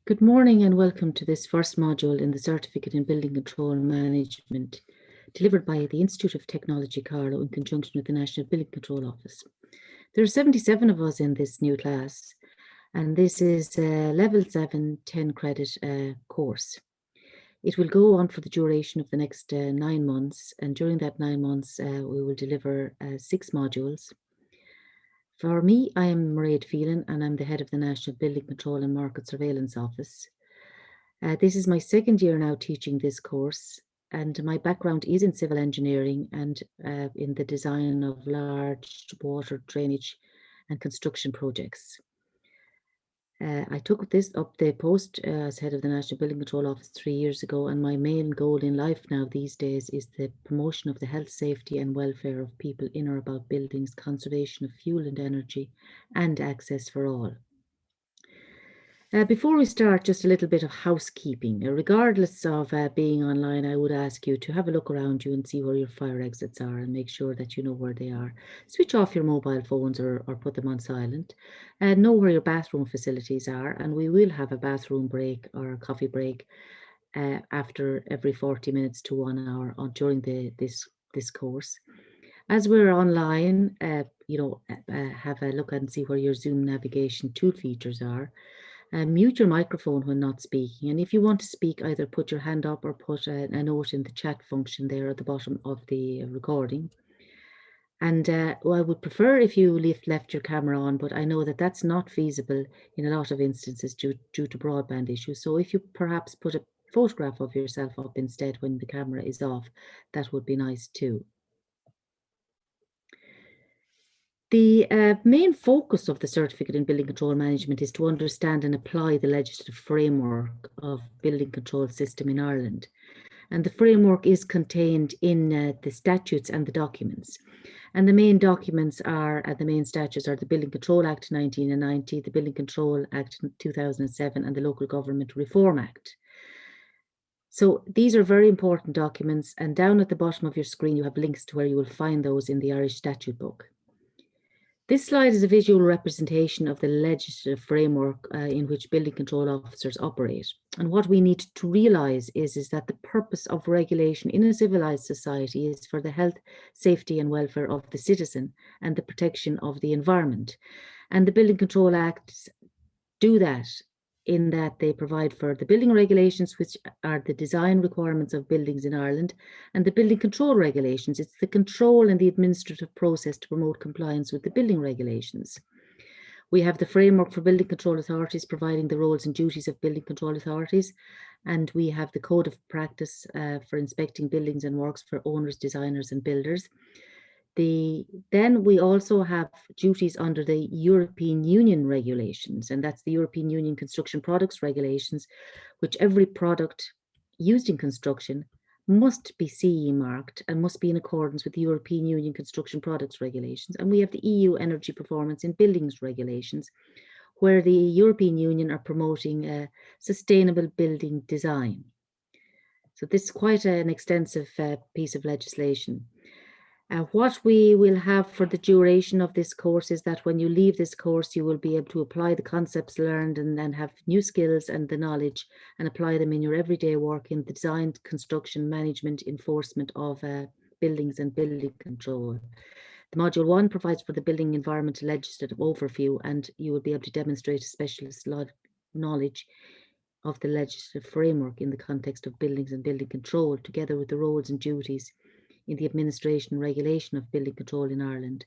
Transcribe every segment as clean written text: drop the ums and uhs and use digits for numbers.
Good morning and welcome to this first module in the Certificate in Building Control Management, delivered by the Institute of Technology Carlow in conjunction with the National Building Control Office. There are 77 of us in this new class, and this is a Level 7 10 credit course. It will go on for the duration of the next 9 months, and during that 9 months we will deliver 6 modules. For me, I am MPhelan, and I'm the head of the National Building Control and Market Surveillance Office. This is my second year now teaching this course, and my background is in civil engineering and in the design of large water drainage and construction projects. I took the post as head of the National Building Control Office 3 years ago, and my main goal in life now these days is the promotion of the health, safety and welfare of people in or about buildings, conservation of fuel and energy, and access for all. Before we start, just a little bit of housekeeping. Regardless of being online, I would ask you to have a look around you and see where your fire exits are and make sure that you know where they are. Switch off your mobile phones or put them on silent. Know where your bathroom facilities are, and we will have a bathroom break or a coffee break after every 40 minutes to 1 hour during this course. As we're online, have a look and see where your Zoom navigation tool features are. Mute your microphone when not speaking, and if you want to speak, either put your hand up or put a note in the chat function there at the bottom of the recording. And I would prefer if you left your camera on, but I know that that's not feasible in a lot of instances due to broadband issues. So if you perhaps put a photograph of yourself up instead when the camera is off, that would be nice too. The main focus of the Certificate in Building Control Management is to understand and apply the legislative framework of building control system in Ireland. And the framework is contained in the statutes and the documents. And the main documents are, the main statutes are the Building Control Act 1990, the Building Control Act 2007, and the Local Government Reform Act. So these are very important documents, and down at the bottom of your screen you have links to where you will find those in the Irish Statute Book. This slide is a visual representation of the legislative framework in which building control officers operate. And what we need to realise is that the purpose of regulation in a civilised society is for the health, safety and welfare of the citizen and the protection of the environment. And the Building Control Acts do that in that they provide for the building regulations, which are the design requirements of buildings in Ireland, and the building control regulations. It's the control and the administrative process to promote compliance with the building regulations. We have the framework for building control authorities providing the roles and duties of building control authorities, and we have the code of practice for inspecting buildings and works for owners, designers and builders. Then we also have duties under the European Union regulations, and that's the European Union Construction Products Regulations, which every product used in construction must be CE marked and must be in accordance with the European Union Construction Products Regulations. And we have the EU Energy Performance in Buildings Regulations, where the European Union are promoting sustainable building design. So this is quite an extensive piece of legislation. What we will have for the duration of this course is that when you leave this course, you will be able to apply the concepts learned and then have new skills and the knowledge and apply them in your everyday work in the design, construction, management, enforcement of buildings and building control. The Module 1 provides for the building environment legislative overview, and you will be able to demonstrate a specialist knowledge of the legislative framework in the context of buildings and building control, together with the roles and duties in the administration and regulation of building control in Ireland.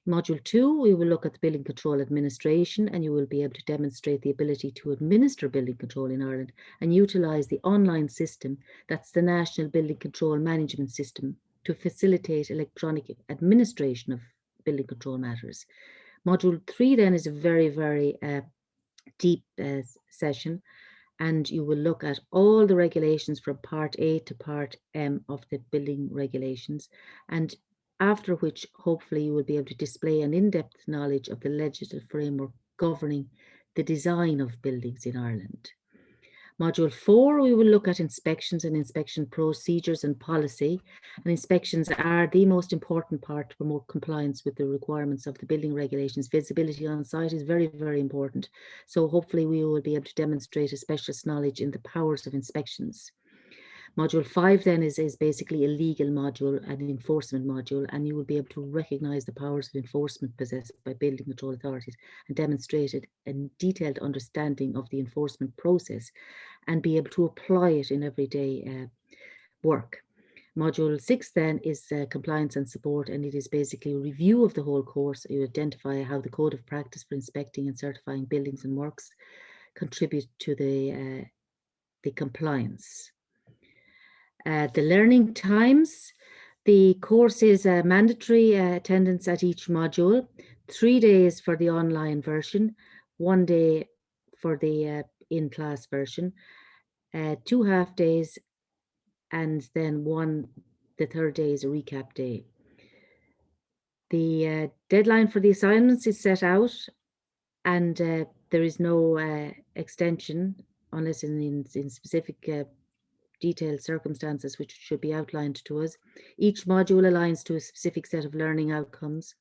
In Module 2, we will look at the building control administration, and you will be able to demonstrate the ability to administer building control in Ireland and utilise the online system, that's the National Building Control Management System, to facilitate electronic administration of building control matters. Module 3 then is a very, very deep session, and you will look at all the regulations from Part A to Part M of the building regulations, and after which hopefully you will be able to display an in-depth knowledge of the legislative framework governing the design of buildings in Ireland. Module 4, we will look at inspections and inspection procedures and policy. And inspections are the most important part to promote compliance with the requirements of the building regulations. Visibility on site is very, very important. So hopefully we will be able to demonstrate a specialist knowledge in the powers of inspections. Module 5 then is basically a legal module, an enforcement module, and you will be able to recognise the powers of enforcement possessed by building control authorities and demonstrate a detailed understanding of the enforcement process and be able to apply it in everyday work. Module 6 then is compliance and support, and it is basically a review of the whole course. You identify how the code of practice for inspecting and certifying buildings and works contribute to the compliance. The learning times, the course is mandatory attendance at each module, 3 days for the online version, 1 day for the in-class version, 2 half days, and then the third day is a recap day. The deadline for the assignments is set out, and there is no extension unless in specific detailed circumstances which should be outlined to us. Each module aligns to a specific set of learning outcomes,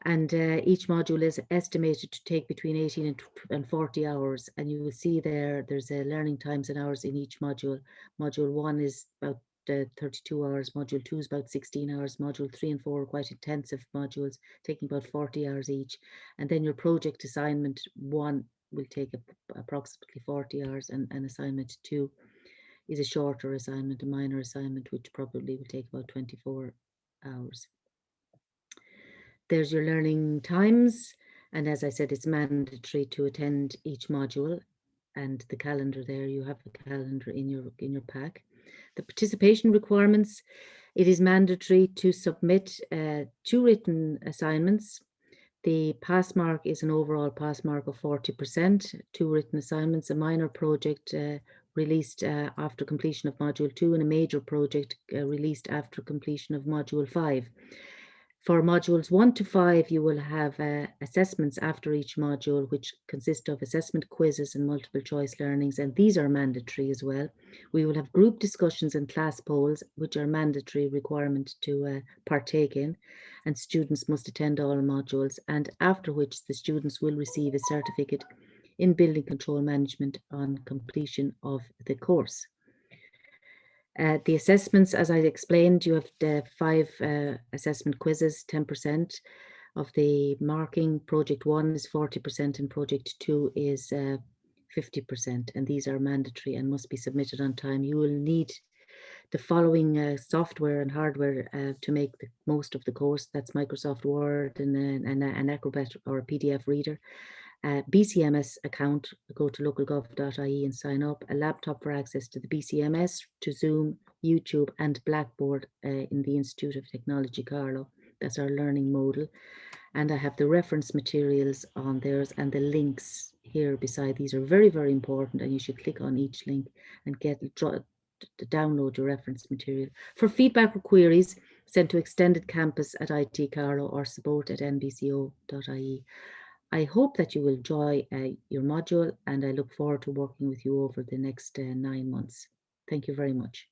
and each module is estimated to take between 18 and 40 hours. And you will see there's learning times and hours in each module. Module 1 is about 32 hours, module 2 is about 16 hours, module 3 and 4 are quite intensive modules, taking about 40 hours each. And then your project assignment 1 will take approximately 40 hours, and assignment 2 is a shorter assignment, a minor assignment, which probably will take about 24 hours. There's your learning times, and as I said, it's mandatory to attend each module, and the calendar there, you have the calendar in your pack. The participation requirements, it is mandatory to submit 2 written assignments. The pass mark is an overall pass mark of 40%, 2 written assignments, a minor project released after completion of module 2, and a major project released after completion of module 5. For modules 1 to 5, you will have assessments after each module, which consist of assessment quizzes and multiple choice learnings, and these are mandatory as well. We will have group discussions and class polls, which are mandatory requirement to partake in, and students must attend all modules, and after which the students will receive a certificate in building control management on completion of the course. The assessments, as I explained, you have the 5 assessment quizzes, 10% of the marking. Project 1 is 40% and project 2 is 50%, and these are mandatory and must be submitted on time. You will need the following software and hardware to make the most of the course. That's Microsoft Word and an Acrobat or a PDF reader. BCMS account, go to localgov.ie and sign up. A laptop for access to the BCMS, to Zoom, YouTube and Blackboard in the Institute of Technology, Carlow. That's our learning modal. And I have the reference materials on theirs, and the links here beside these are very, very important, and you should click on each link and to download your reference material. For feedback or queries, send to extendedcampus@IT Carlow or support@nbco.ie. I hope that you will enjoy your module, and I look forward to working with you over the next 9 months. Thank you very much.